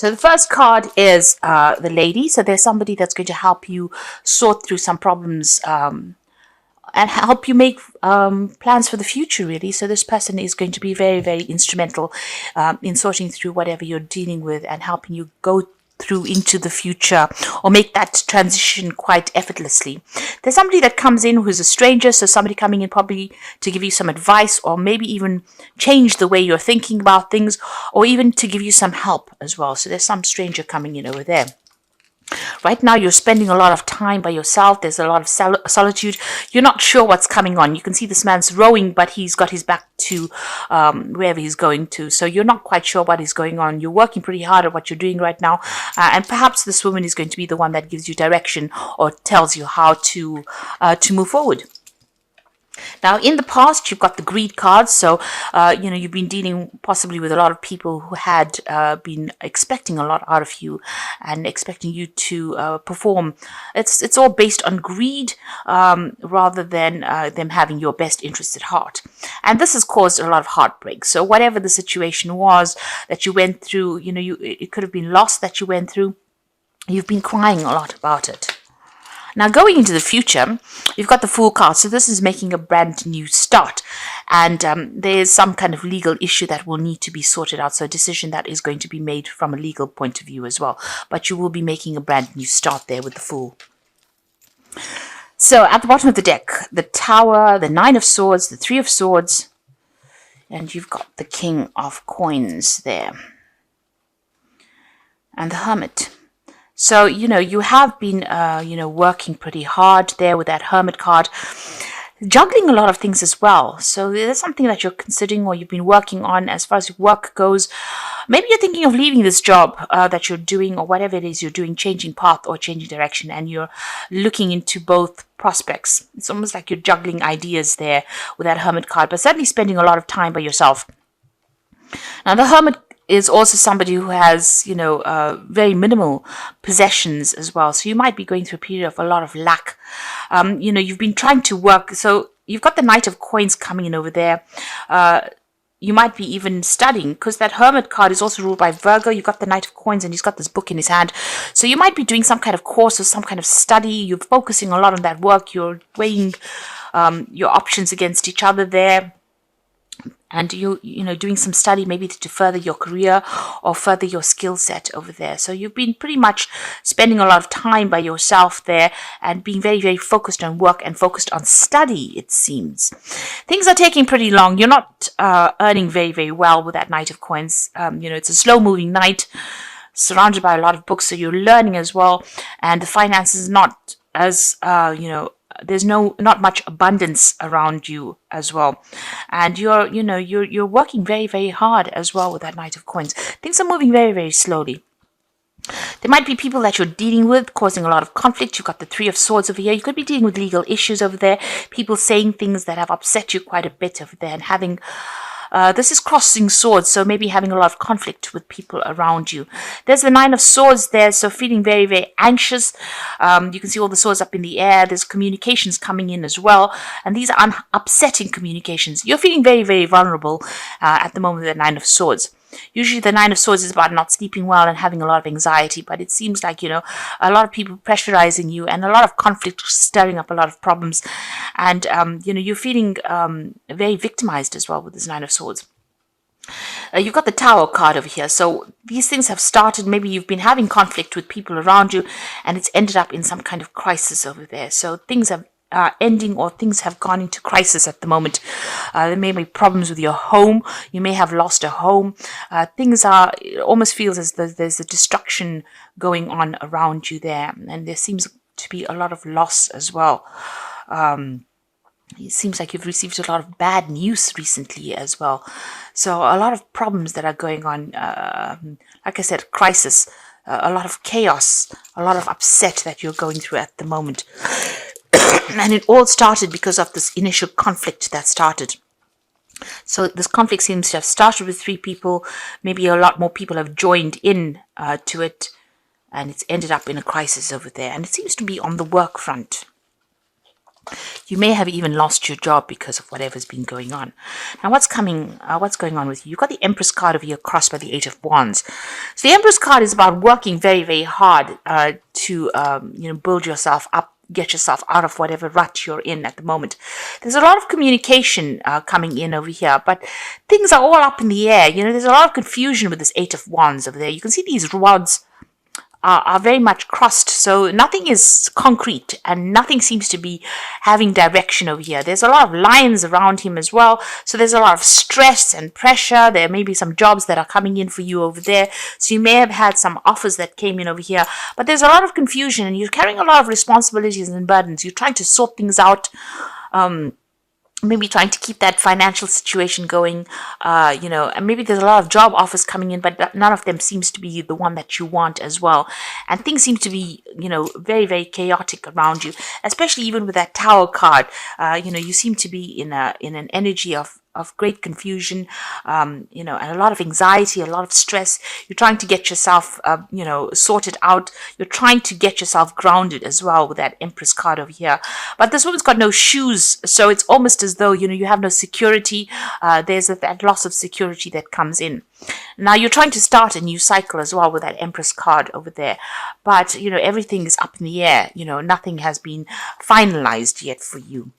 So the first card is the Lady. So there's somebody that's going to help you sort through some problems and help you make plans for the future, really. So this person is going to be very, very instrumental in sorting through whatever you're dealing with and helping you go through into the future or make that transition quite effortlessly. There's somebody that comes in who's a stranger, so somebody coming in probably to give you some advice or maybe even change the way you're thinking about things or even to give you some help as well. So there's some stranger coming in over there. Right now, you're spending a lot of time by yourself. There's a lot of solitude. You're not sure what's coming on. You can see this man's rowing, but he's got his back to wherever he's going to. So you're not quite sure what is going on. You're working pretty hard at what you're doing right now. And perhaps this woman is going to be the one that gives you direction or tells you how to move forward. Now, in the past, you've got the greed cards. So, you've been dealing possibly with a lot of people who had been expecting a lot out of you and expecting you to perform. It's all based on greed rather than them having your best interest at heart. And this has caused a lot of heartbreak. So whatever the situation was that you went through, it could have been loss that you went through. You've been crying a lot about it. Now, going into the future, you've got the Fool card. So this is making a brand new start. And there's some kind of legal issue that will need to be sorted out. So a decision that is going to be made from a legal point of view as well. But you will be making a brand new start there with the Fool. So at the bottom of the deck, the Tower, the Nine of Swords, the Three of Swords. And you've got the King of Coins there. And the Hermit. So, you have been, working pretty hard there with that Hermit card, juggling a lot of things as well. So there's something that you're considering or you've been working on as far as work goes. Maybe you're thinking of leaving this job that you're doing or whatever it is you're doing, changing path or changing direction, and you're looking into both prospects. It's almost like you're juggling ideas there with that Hermit card, but certainly spending a lot of time by yourself. Now, the Hermit is also somebody who has, very minimal possessions as well. So you might be going through a period of a lot of lack. You've been trying to work. So you've got the Knight of Coins coming in over there. You might be even studying because that Hermit card is also ruled by Virgo. You've got the Knight of Coins and he's got this book in his hand. So you might be doing some kind of course or some kind of study. You're focusing a lot on that work. You're weighing your options against each other there. And doing some study maybe to further your career or further your skill set over there. So you've been pretty much spending a lot of time by yourself there and being very, very focused on work and focused on study, it seems. Things are taking pretty long. You're not earning very, very well with that Knight of Coins. It's a slow-moving knight surrounded by a lot of books, so you're learning as well. And the finances is not as, there's not much abundance around you as well, and you're working very, very hard as well with that Knight of Coins. Things are moving very, very slowly. There might be people that you're dealing with causing a lot of conflict. You've got the Three of Swords over here. You could be dealing with legal issues over there. People saying things that have upset you quite a bit over there and having this is crossing swords, so maybe having a lot of conflict with people around you. There's the Nine of Swords there, so feeling very, very anxious. You can see all the swords up in the air. There's communications coming in as well, and these are upsetting communications. You're feeling very, very vulnerable at the moment with the Nine of Swords. Usually the Nine of Swords is about not sleeping well and having a lot of anxiety, but it seems like, a lot of people pressurizing you and a lot of conflict stirring up a lot of problems. And, you're feeling very victimized as well with this Nine of Swords. You've got the Tower card over here. So these things have started. Maybe you've been having conflict with people around you and it's ended up in some kind of crisis over there. So things have ending or things have gone into crisis at the moment. There may be problems with your home. You may have lost a home. It almost feels as though there's a destruction going on around you there. And there seems to be a lot of loss as well. It seems like you've received a lot of bad news recently as well. So a lot of problems that are going on. Like I said, crisis, a lot of chaos, a lot of upset that you're going through at the moment. And it all started because of this initial conflict that started. So this conflict seems to have started with 3 people. Maybe a lot more people have joined in to it. And it's ended up in a crisis over there. And it seems to be on the work front. You may have even lost your job because of whatever's been going on. Now, what's going on with you? You've got the Empress card over here crossed by the Eight of Wands. So the Empress card is about working very, very hard to, build yourself up, get yourself out of whatever rut you're in at the moment. There's a lot of communication coming in over here, but things are all up in the air. There's a lot of confusion with this Eight of Wands over there. You can see these rods are very much crossed, so nothing is concrete and nothing seems to be having direction over here. There's a lot of lions around him as well, so there's a lot of stress and pressure. There may be some jobs that are coming in for you over there, so you may have had some offers that came in over here, but there's a lot of confusion and you're carrying a lot of responsibilities and burdens. You're trying to sort things out, maybe trying to keep that financial situation going, and maybe there's a lot of job offers coming in, but none of them seems to be the one that you want as well. And things seem to be, very, very chaotic around you, especially even with that Tower card. You seem to be in an energy of great confusion, and a lot of anxiety, a lot of stress. You're trying to get yourself, sorted out. You're trying to get yourself grounded as well with that Empress card over here. But this woman's got no shoes, so it's almost as though, you have no security. There's that loss of security that comes in. Now you're trying to start a new cycle as well with that Empress card over there. But, everything is up in the air. Nothing has been finalized yet for you.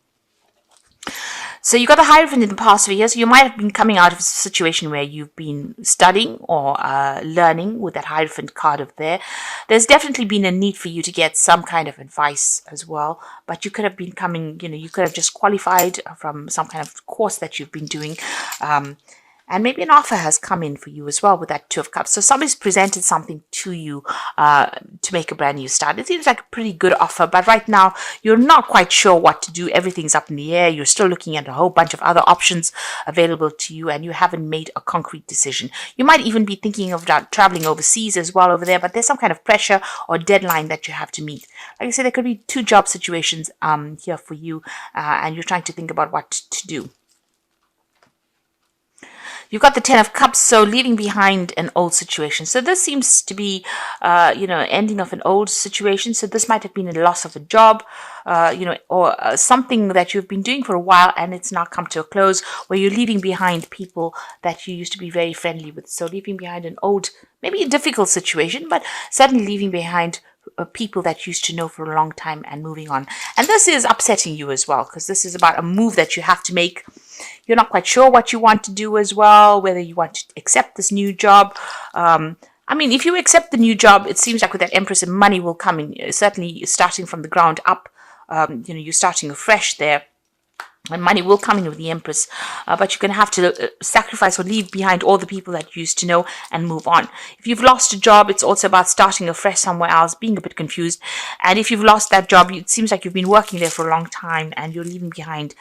So you got the Hierophant in the past few years. So you might have been coming out of a situation where you've been studying or learning with that Hierophant card up there. There's definitely been a need for you to get some kind of advice as well. But you could have been coming, you could have just qualified from some kind of course that you've been doing. And maybe an offer has come in for you as well with that Two of Cups. So somebody's presented something to you to make a brand new start. It seems like a pretty good offer, but right now you're not quite sure what to do. Everything's up in the air. You're still looking at a whole bunch of other options available to you, and you haven't made a concrete decision. You might even be thinking of traveling overseas as well over there, but there's some kind of pressure or deadline that you have to meet. Like I said, there could be two job situations here for you, and you're trying to think about what to do. You've got the Ten of Cups, so leaving behind an old situation. So this seems to be, ending of an old situation. So this might have been a loss of a job, or something that you've been doing for a while and it's now come to a close, where you're leaving behind people that you used to be very friendly with. So leaving behind an old, maybe a difficult situation, but certainly leaving behind people that you used to know for a long time and moving on. And this is upsetting you as well, because this is about a move that you have to make. You're not quite sure what you want to do as well, whether you want to accept this new job. If you accept the new job, it seems like with that Empress, and money will come in, certainly starting from the ground up. You're starting afresh there. And money will come in with the Empress, but you're going to have to sacrifice or leave behind all the people that you used to know and move on. If you've lost a job, it's also about starting afresh somewhere else, being a bit confused. And if you've lost that job, it seems like you've been working there for a long time and you're leaving behind,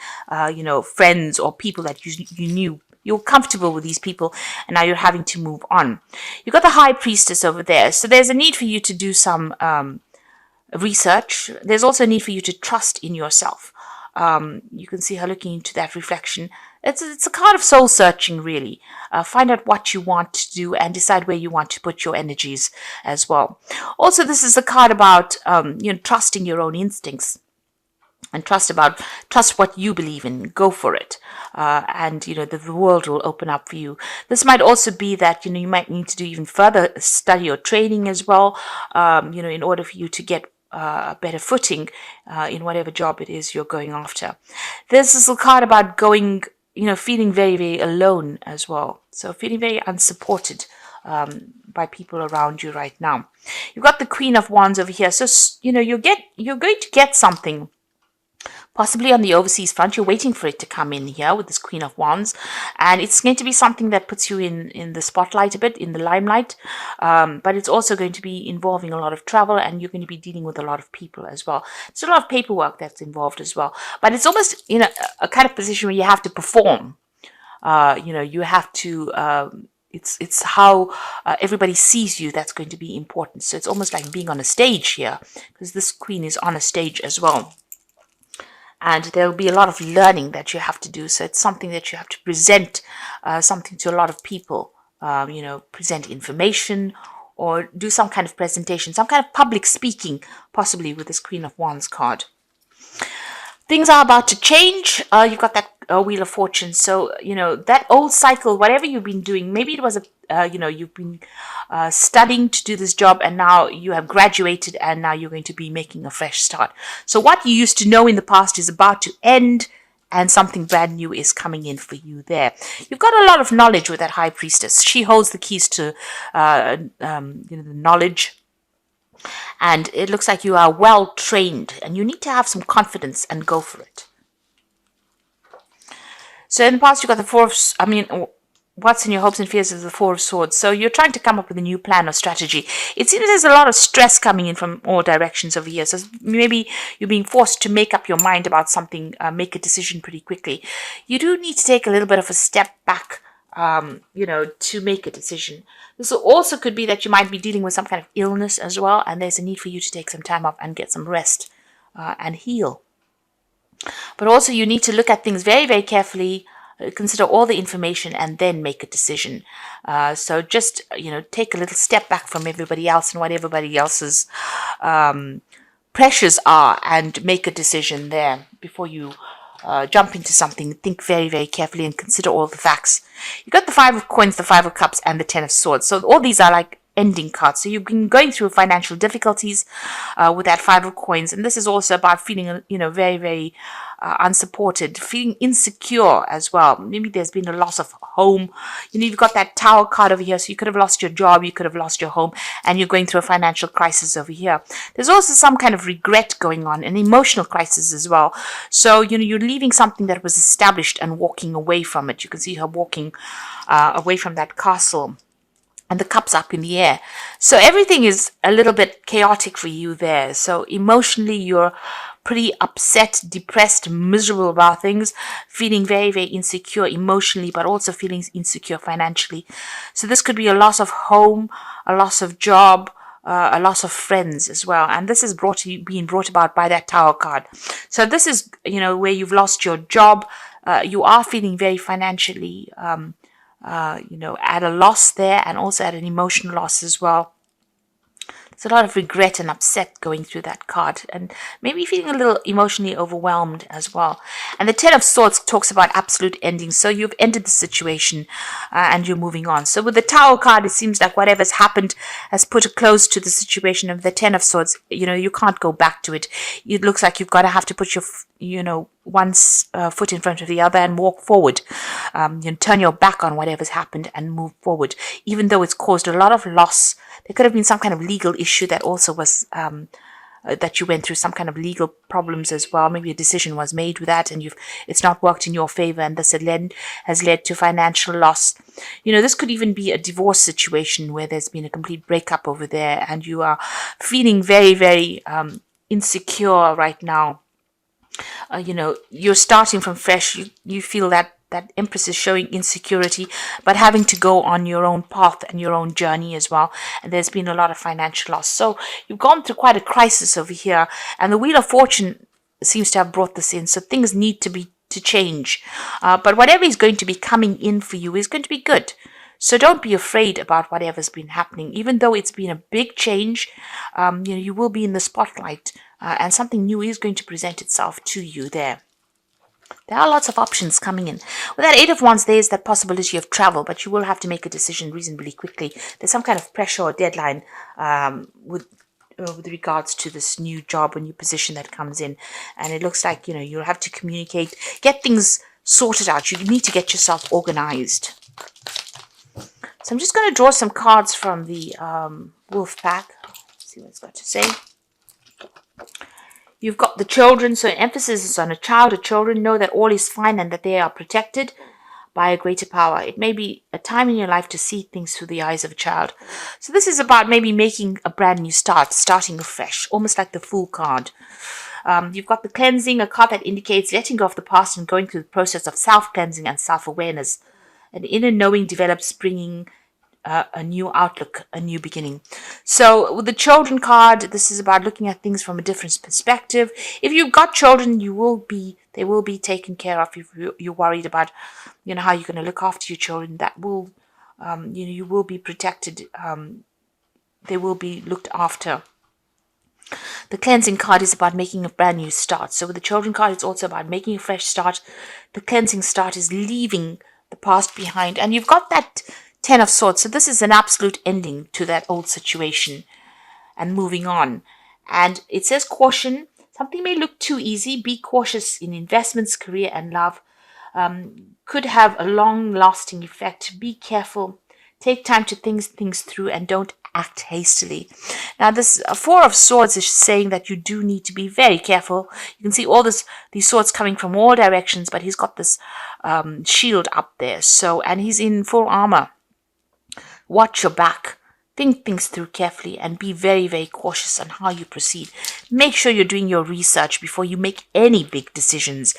friends or people that you knew. You're comfortable with these people and now you're having to move on. You've got the High Priestess over there. So there's a need for you to do some research. There's also a need for you to trust in yourself. You can see her looking into that reflection. It's a card of soul searching, really. Find out what you want to do and decide where you want to put your energies as well. Also, this is a card about trusting your own instincts and trust what you believe in. Go for it, and the world will open up for you. This might also be that you might need to do even further study or training as well. In order for you to get a better footing in whatever job it is you're going after. This is a card about going, feeling very, very alone as well. So feeling very unsupported by people around you right now. You've got the Queen of Wands over here. So, you're going to get something. Possibly on the overseas front, you're waiting for it to come in here with this Queen of Wands. And it's going to be something that puts you in the spotlight a bit, in the limelight. But it's also going to be involving a lot of travel and you're going to be dealing with a lot of people as well. There's a lot of paperwork that's involved as well. But it's almost, a kind of position where you have to perform. You have to... It's how everybody sees you that's going to be important. So it's almost like being on a stage here, because this queen is on a stage as well. And there will be a lot of learning that you have to do. So it's something that you have to present something to a lot of people, present information or do some kind of presentation, some kind of public speaking, possibly with this Queen of Wands card. Things are about to change. You've got that Wheel of Fortune. So, that old cycle, whatever you've been doing, maybe it was you've been studying to do this job, and now you have graduated, and now you're going to be making a fresh start. So what you used to know in the past is about to end, and something brand new is coming in for you there. You've got a lot of knowledge with that High Priestess. She holds the keys to the knowledge, and it looks like you are well trained, and you need to have some confidence and go for it. So in the past, you got the what's in your hopes and fears is the Four of Swords. So you're trying to come up with a new plan or strategy. It seems there's a lot of stress coming in from all directions over here. So maybe you're being forced to make up your mind about something, make a decision pretty quickly. You do need to take a little bit of a step back, to make a decision. This also could be that you might be dealing with some kind of illness as well, and there's a need for you to take some time off and get some rest and heal. But also you need to look at things very, very carefully, consider all the information, and then make a decision. So just, take a little step back from everybody else and what everybody else's pressures are, and make a decision there before you jump into something. Think very, very carefully and consider all the facts. You got the Five of Coins, the Five of Cups, and the Ten of Swords. So all these are like ending cards. So you've been going through financial difficulties with that Five of Coins, and this is also about feeling, very, very unsupported, feeling insecure as well. Maybe there's been a loss of home. You've got that Tower card over here, so you could have lost your job, you could have lost your home, and you're going through a financial crisis over here. There's also some kind of regret going on, an emotional crisis as well. So, you're leaving something that was established and walking away from it. You can see her walking away from that castle, and the cups up in the air. So everything is a little bit chaotic for you there. So emotionally, you're pretty upset, depressed, miserable about things, feeling very, very insecure emotionally, but also feeling insecure financially. So this could be a loss of home, a loss of job, a loss of friends as well. And this is being brought about by that Tower card. So this is, where you've lost your job. You are feeling very financially at a loss there, and also at an emotional loss as well. There's a lot of regret and upset going through that card, and maybe feeling a little emotionally overwhelmed as well. And the Ten of Swords talks about absolute endings. So you've ended the situation and you're moving on. So with the Tower card, it seems like whatever's happened has put a close to the situation. Of the Ten of Swords, you can't go back to it. It looks like you've got to have to put your one foot in front of the other and walk forward. Turn your back on whatever's happened and move forward, even though it's caused a lot of loss. There could have been some kind of legal issue that also was that you went through, some kind of legal problems as well. Maybe a decision was made with that, and it's not worked in your favor, and this has led to financial loss. This could even be a divorce situation where there's been a complete breakup over there, and you are feeling very, very insecure right now. You're starting from fresh. You feel that Empress is showing insecurity, but having to go on your own path and your own journey as well. And there's been a lot of financial loss. So you've gone through quite a crisis over here. And the Wheel of Fortune seems to have brought this in. So things need to change. But whatever is going to be coming in for you is going to be good. So don't be afraid about whatever's been happening. Even though it's been a big change, you will be in the spotlight. And something new is going to present itself to you there. There are lots of options coming in. With that Eight of Wands, there is that possibility of travel, but you will have to make a decision reasonably quickly. There's some kind of pressure or deadline with regards to this new job or new position that comes in. And it looks like, you'll have to communicate, get things sorted out. You need to get yourself organized. So I'm just going to draw some cards from the Wolf Pack. See what it's got to say. You've got the children, so emphasis is on a child or children. Know that all is fine and that they are protected by a greater power. It may be a time in your life to see things through the eyes of a child. So this is about maybe making a brand new start, starting afresh, almost like the Fool card. You've got the Cleansing, a card that indicates letting go of the past and going through the process of self-cleansing and self-awareness. An inner knowing develops, bringing a new outlook, a new beginning. So with the Children card, this is about looking at things from a different perspective. If you've got children, they will be taken care of. If you're worried about, how you're going to look after your children, that will, you will be protected. They will be looked after. The cleansing card is about making a brand new start. So with the children card, it's also about making a fresh start. The cleansing start is leaving the past behind. And you've got that 10 of Swords. So this is an absolute ending to that old situation and moving on. And it says caution. Something may look too easy. Be cautious in investments, career, and love. Could have a long-lasting effect. Be careful. Take time to think things through and don't act hastily. Now, this Four of Swords is saying that you do need to be very careful. You can see all these swords coming from all directions, but he's got this shield up there. So, and he's in full armor. Watch your back. Think things through carefully and be very, very cautious on how you proceed. Make sure you're doing your research before you make any big decisions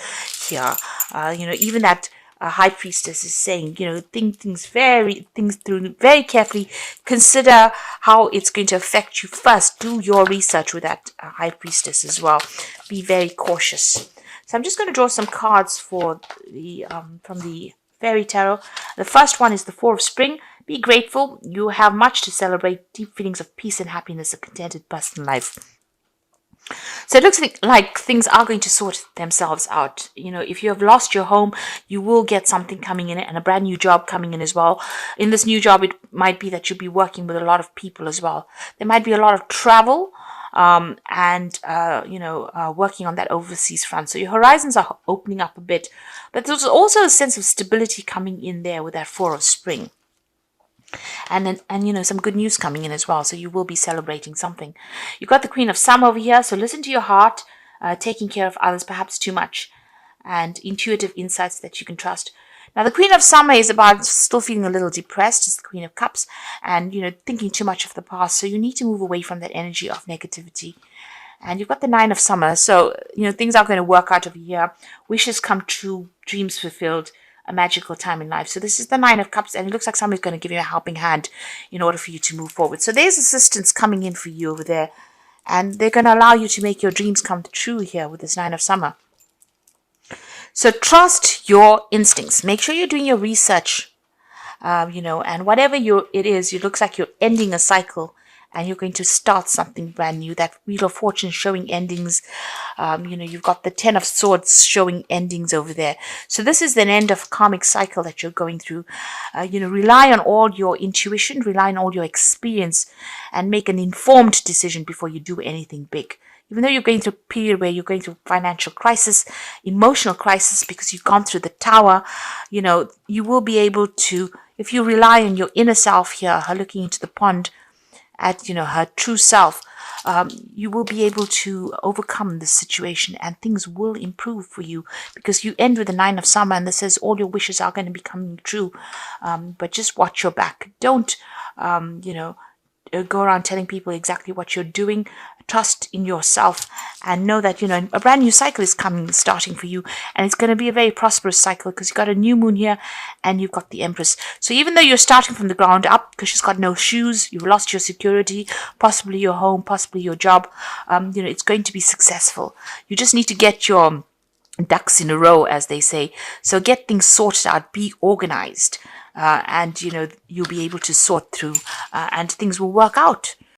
here. Even that High Priestess is saying, think things through very carefully. Consider how it's going to affect you first. Do your research with that High Priestess as well. Be very cautious. So I'm just going to draw some cards for the from the Fairy Tarot. The first one is the Four of Spring. Be grateful. You have much to celebrate. Deep feelings of peace and happiness, a contented personal life. So it looks like things are going to sort themselves out. If you have lost your home, you will get something coming in and a brand new job coming in as well. In this new job, it might be that you'll be working with a lot of people as well. There might be a lot of travel and working on that overseas front. So your horizons are opening up a bit. But there's also a sense of stability coming in there with that Four of Spring. And some good news coming in as well. So you will be celebrating something. You've got the Queen of Summer over here. So listen to your heart, taking care of others, perhaps too much, and intuitive insights that you can trust. Now, the Queen of Summer is about still feeling a little depressed. It's the Queen of Cups and, thinking too much of the past. So you need to move away from that energy of negativity. And you've got the Nine of Summer. So, things are going to work out over here. Wishes come true, dreams fulfilled. A magical time in life. So this is the Nine of Cups, and it looks like somebody's going to give you a helping hand in order for you to move forward. So there's assistance coming in for you over there, and they're going to allow you to make your dreams come true here with this Nine of Summer. So trust your instincts. Make sure you're doing your research, and whatever it is, it looks like you're ending a cycle and you're going to start something brand new. That Wheel of Fortune showing endings. You've got the Ten of Swords showing endings over there. So this is an end of karmic cycle that you're going through. Rely on all your intuition, rely on all your experience, and make an informed decision before you do anything big. Even though you're going through a period where you're going through financial crisis, emotional crisis, because you've gone through the Tower, you will be able to, if you rely on your inner self here, her looking into the pond, at her true self, you will be able to overcome this situation and things will improve for you, because you end with the Nine of Summer and this says all your wishes are going to be coming true, but just watch your back. Don't go around telling people exactly what you're doing. Trust in yourself and know that a brand new cycle is starting for you, and it's going to be a very prosperous cycle because you've got a new moon here and you've got the Empress. So even though you're starting from the ground up because she's got no shoes, you've lost your security, possibly your home, possibly your job, it's going to be successful. You just need to get your ducks in a row, as they say. So get things sorted out, be organized, and you'll be able to sort through and things will work out.